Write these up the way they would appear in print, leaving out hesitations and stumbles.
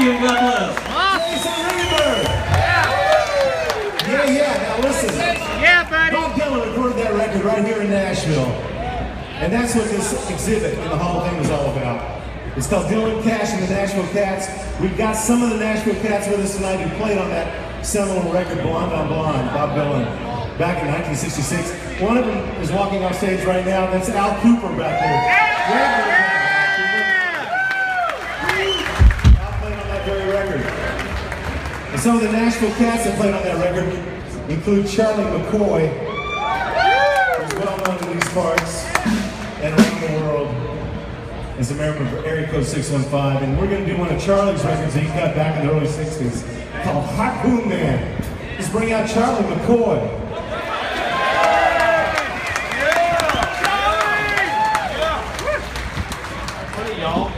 you and God bless. Rigenberg. Yeah. Now listen. Yeah, buddy. Bob Dylan recorded that record right here in Nashville. And that's what this exhibit in the Hall of Fame is all about. It's called Dylan Cash and the Nashville Cats. We've got some of the Nashville Cats with us tonight who played on that seminal record, Blonde on Blonde, Bob Dylan, back in 1966. One of them is walking off stage right now. That's Al Kooper back there. Al played on that very record. And some of the Nashville Cats that played on that record include Charlie McCoy, who's well known in these parts and around the world as a member of Area Code 615. And we're going to do one of Charlie's records that he got back in the early 60s called Hot Boom Man. Let's bring out Charlie McCoy. Hey, y'all.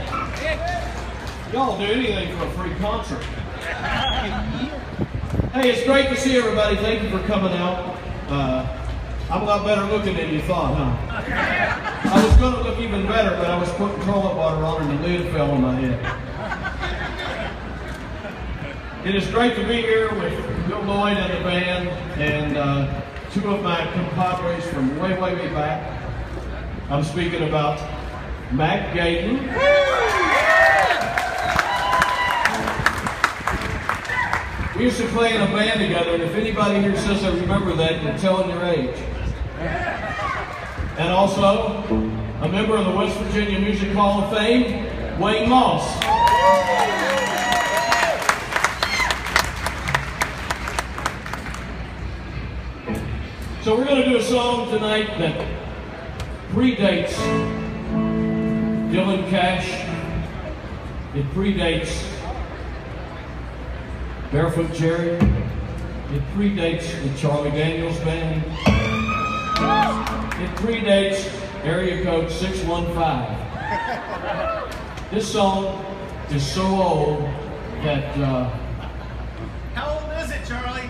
Y'all do anything for a free concert. Hey, it's great to see everybody. Thank you for coming out. I'm a lot better looking than you thought, huh? I was going to look even better, but I was putting toilet water on and the lid fell on my head. It is great to be here with Lloyd and the band, and two of my compadres from way back. I'm speaking about Gayden. We used to play in a band together, and if anybody here says I remember that, you're telling your age. And also, a member of the West Virginia Music Hall of Fame, Wayne Moss. So we're going to do a song tonight that predates Dylan Cash. It predates Barefoot Jerry. It predates the Charlie Daniels Band. It predates Area Code 615. This song is so old that... How old is it, Charlie?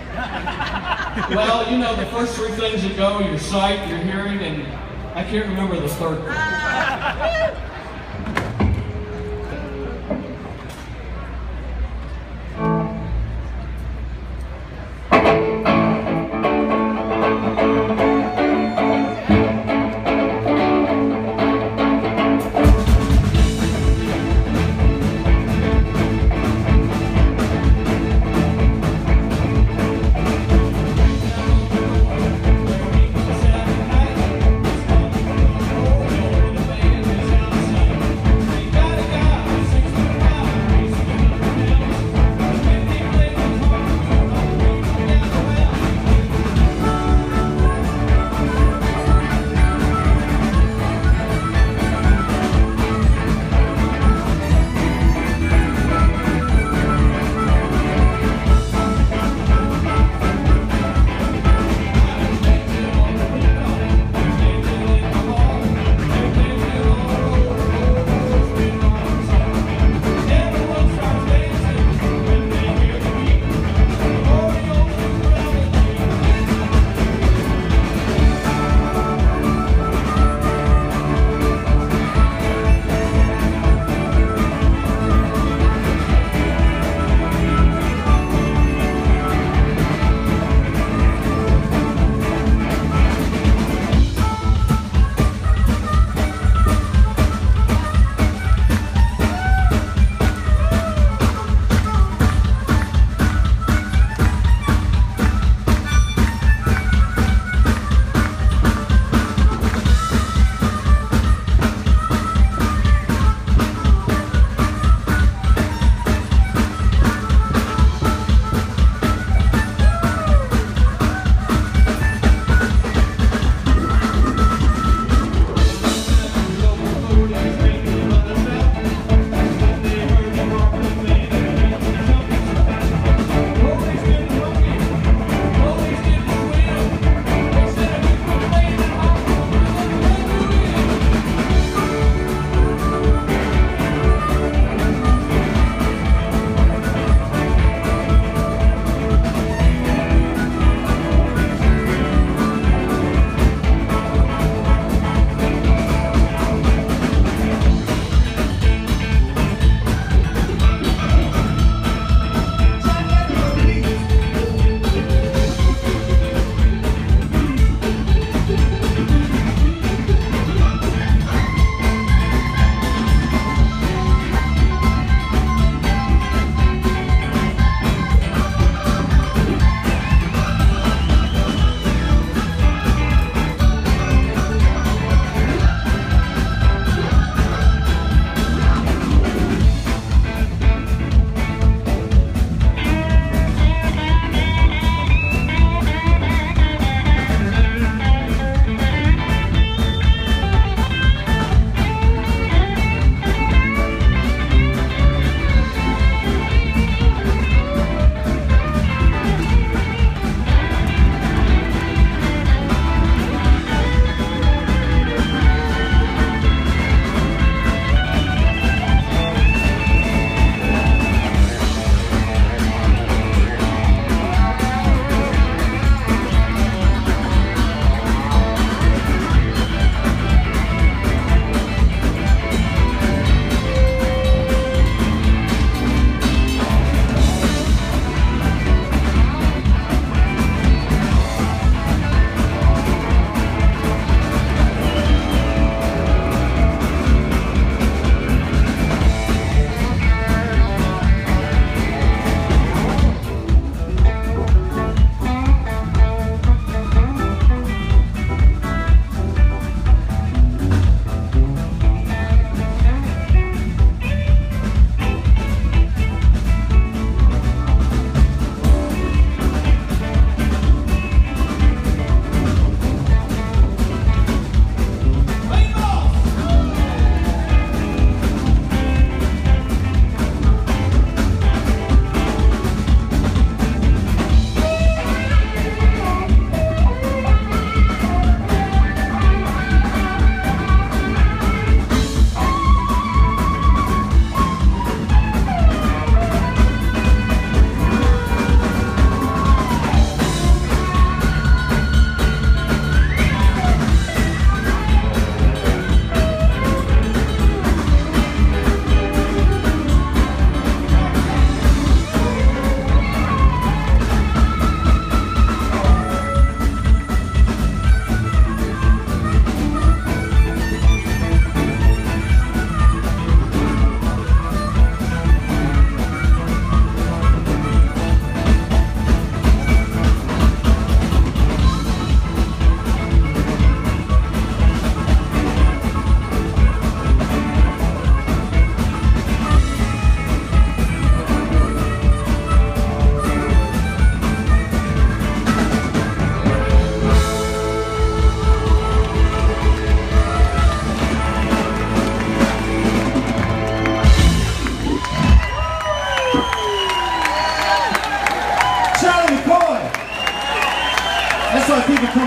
well, you know, the first three things that go, your sight, your hearing, and I can't remember the third thing.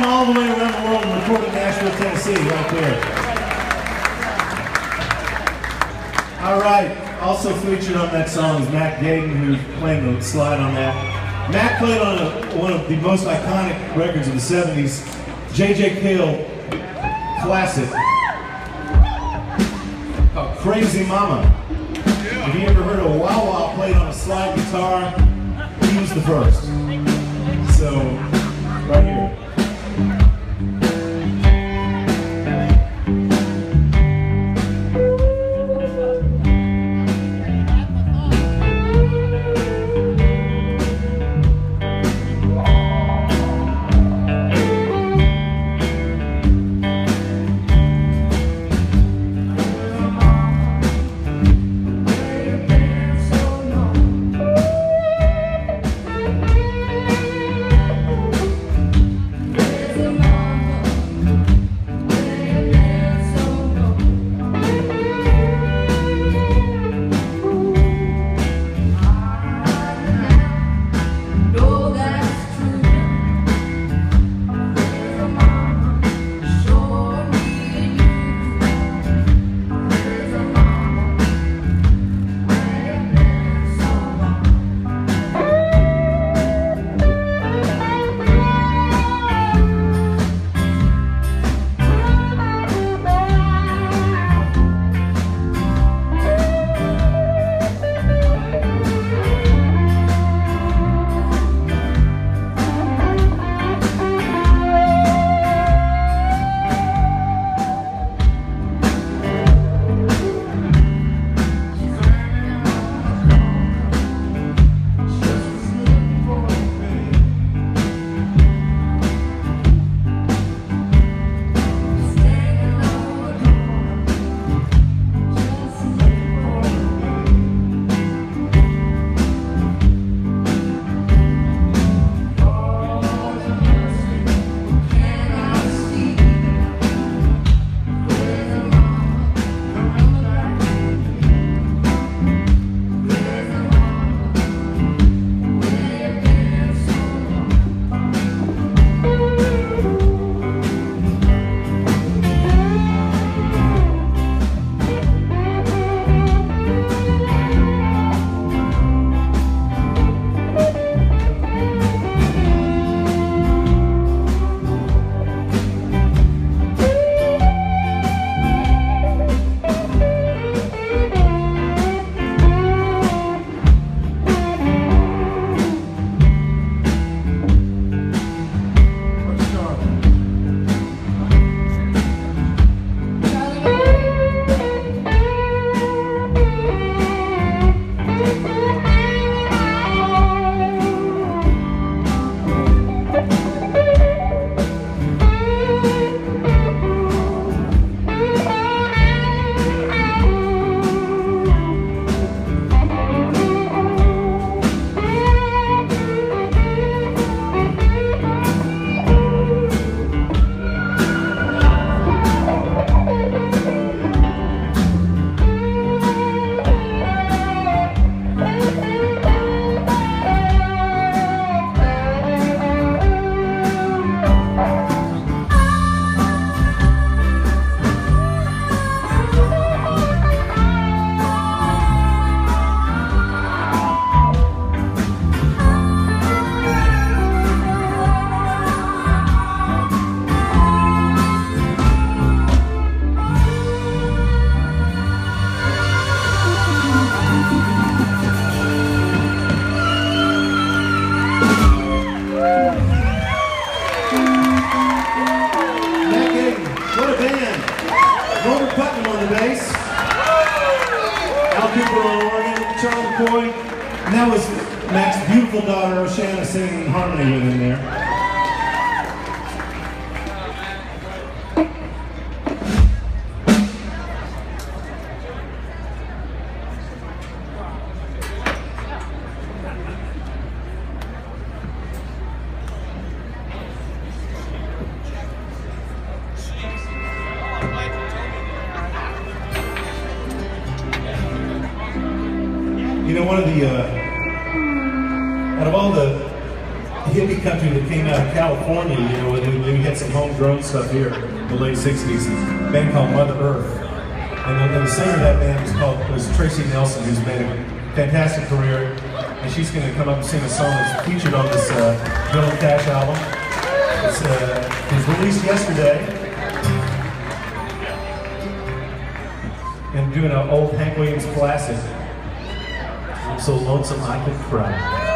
all the way around the world and recorded in Nashville, Tennessee, right there. All right, also featured on that song is Mac Gayden, who's playing the slide on that. Mac played on one of the most iconic records of the 70s, J.J. Cale classic, called Crazy Mama. If you ever heard a Wow Wow played on a slide guitar, he was the first. So, right here. Norbert Putnam on the bass, Kooper on organ, McCoy, and that was Mac's beautiful daughter, Oceana, singing in harmony with him there. You know, one of the, out of all the hippie country that came out of California, you know, and we had some homegrown stuff here in the late 60s. A band called Mother Earth. And the singer of that band was Tracy Nelson, who's made a fantastic career. And she's going to come up and sing a song that's featured on this Bill and Cash album. It was released yesterday. And doing an old Hank Williams classic. I'm so lonesome I could cry.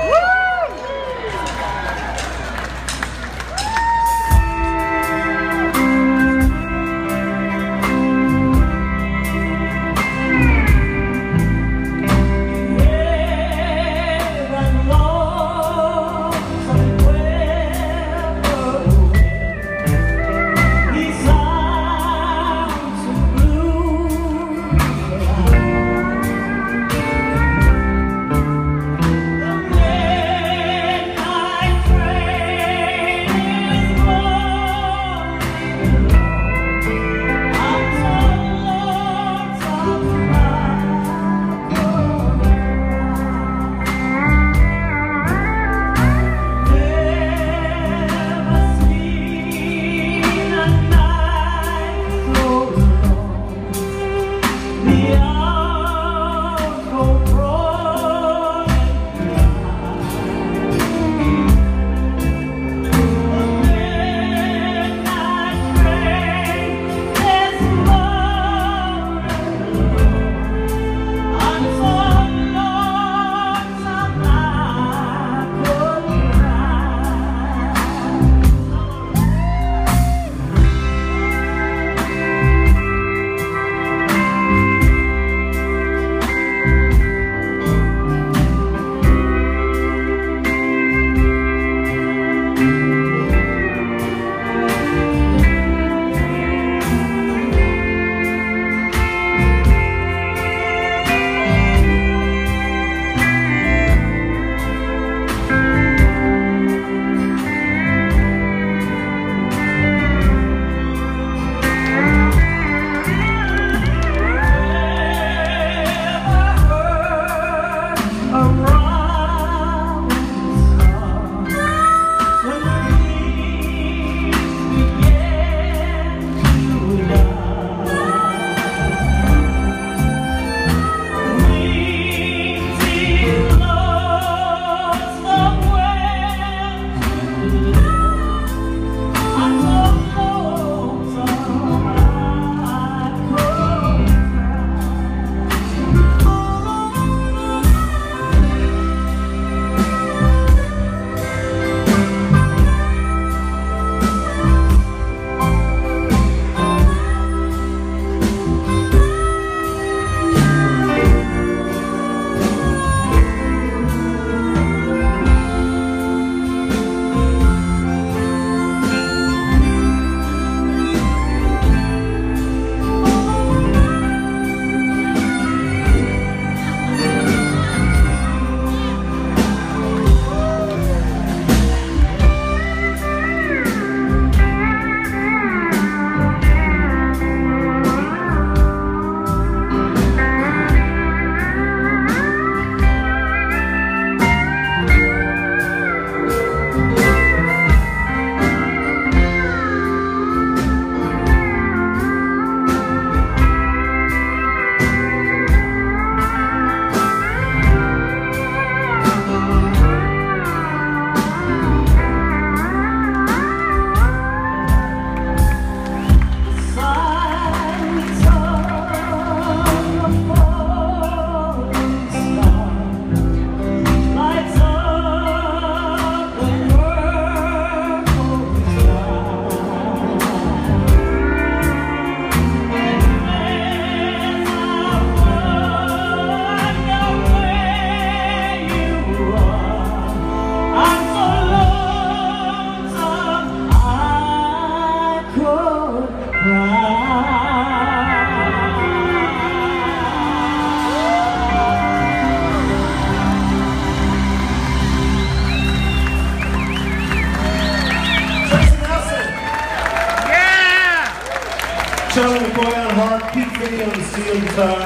Charlie McCoy on harp, Pete Finney on the steel guitar,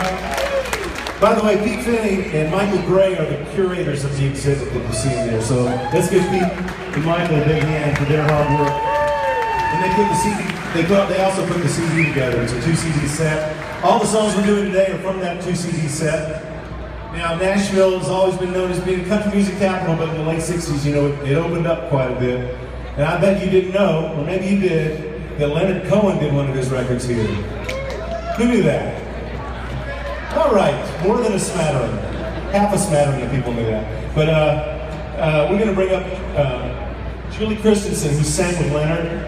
By the way, Pete Finney and Michael Gray are the curators of the exhibit that you're seeing there. So let's give Pete and Michael a big hand for their hard work. And they put the CD. They also put the CD together. It's a 2-CD set. All the songs we're doing today are from that 2-CD set. Now, Nashville has always been known as being a country music capital, but in the late 60s, you know, it opened up quite a bit. And I bet you didn't know, or maybe you did, that Leonard Cohen did one of his records here. Who knew that? All right, more than a smattering. Half a smattering of people knew that. But we're going to bring up Julie Christensen, who sang with Leonard,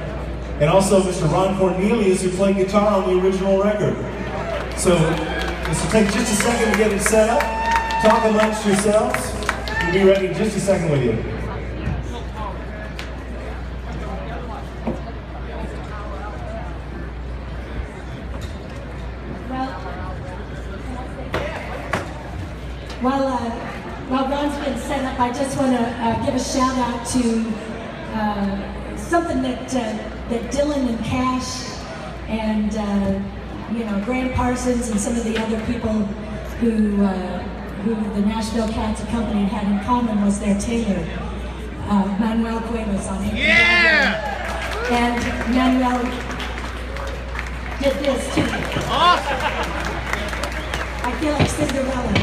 and also Mr. Ron Cornelius, who played guitar on the original record. So this will take just a second to get it set up. Talk amongst yourselves. We'll be ready in just a second with you. While Ron's been set up, I just want to give a shout out to something that Dylan and Cash and you know, Grant Parsons and some of the other people who the Nashville Cats accompanied had in common was their tailor, Manuel Cuevas on him. Yeah! And Manuel did this too. Awesome! I feel like Cinderella.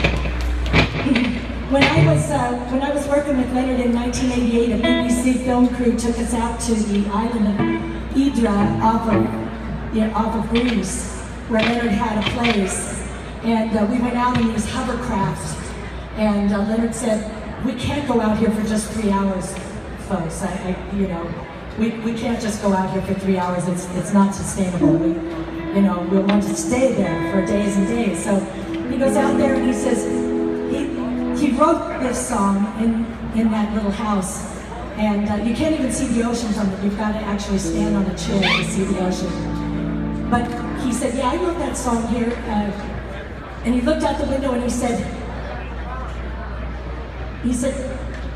When I was working with Leonard in 1988, a BBC film crew took us out to the island of Idra off of Greece, where Leonard had a place. And we went out in these hovercrafts, and Leonard said, "We can't go out here for just 3 hours, folks. You know, we can't just go out here for 3 hours. It's not sustainable. We'll want to stay there for days and days." So he goes out there and he says, he wrote this song in that little house, and you can't even see the ocean from it. You've got to actually stand on a chair to see the ocean. But he said, "Yeah, I wrote that song here." And he looked out the window and he said,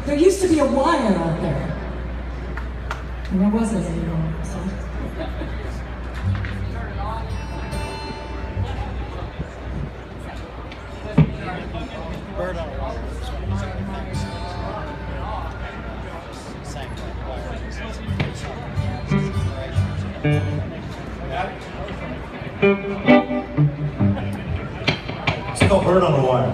"There used to be a wire out there." And there wasn't anymore. So. Bird on water. It's called Bird on the Wire.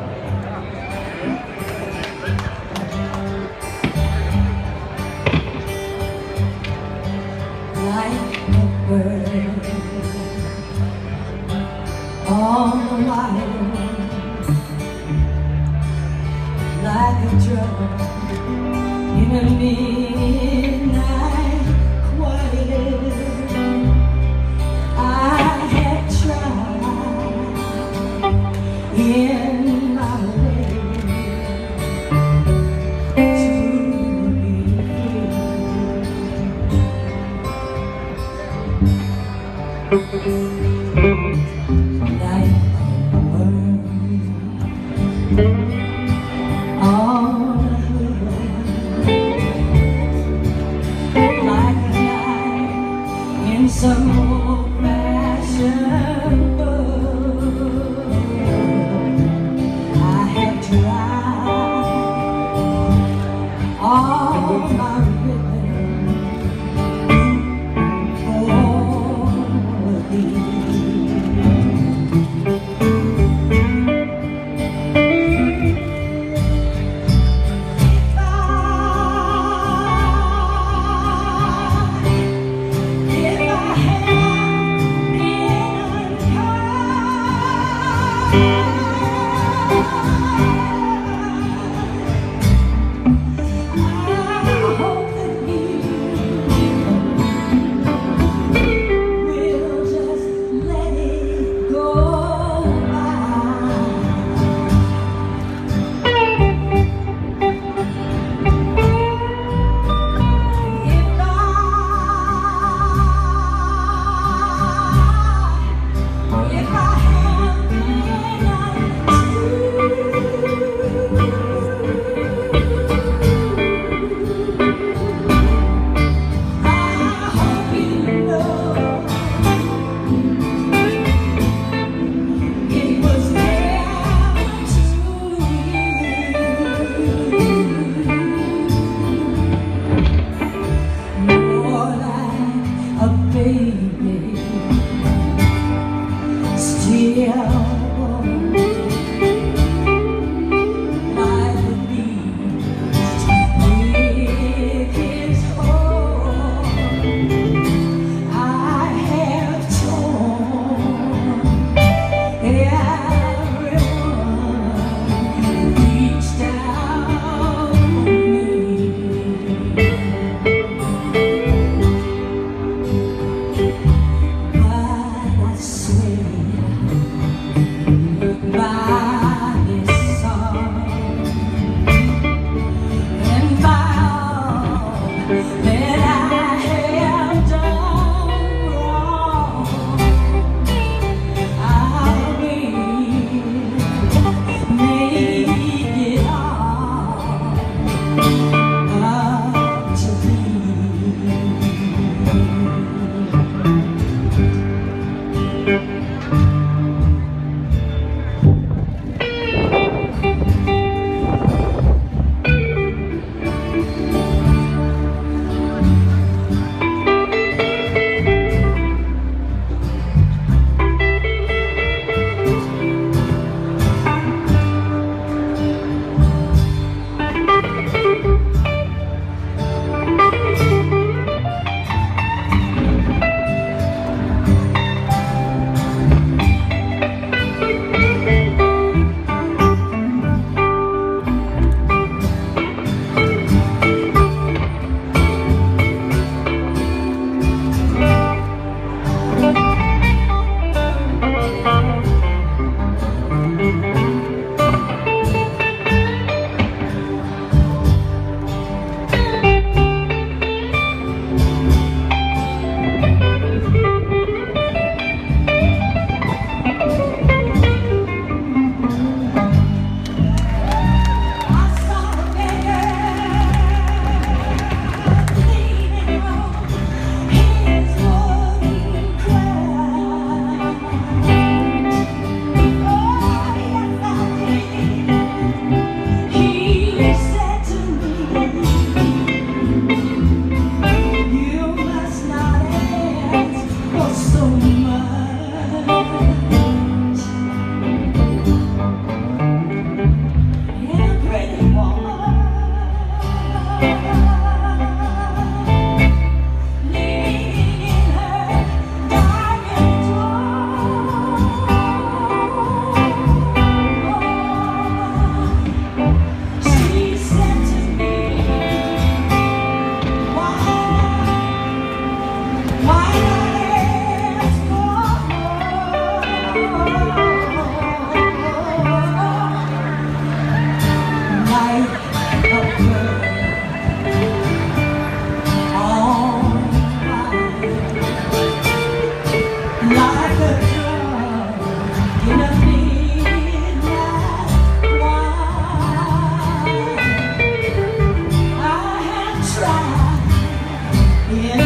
Like a bird on the wire, like a drum in a midnight choir. I had tried in my way to be free. Like a bird on a hill, like a night in some old-fashioned book. I had tried all my rhythm for thee. If I had been try. Yeah.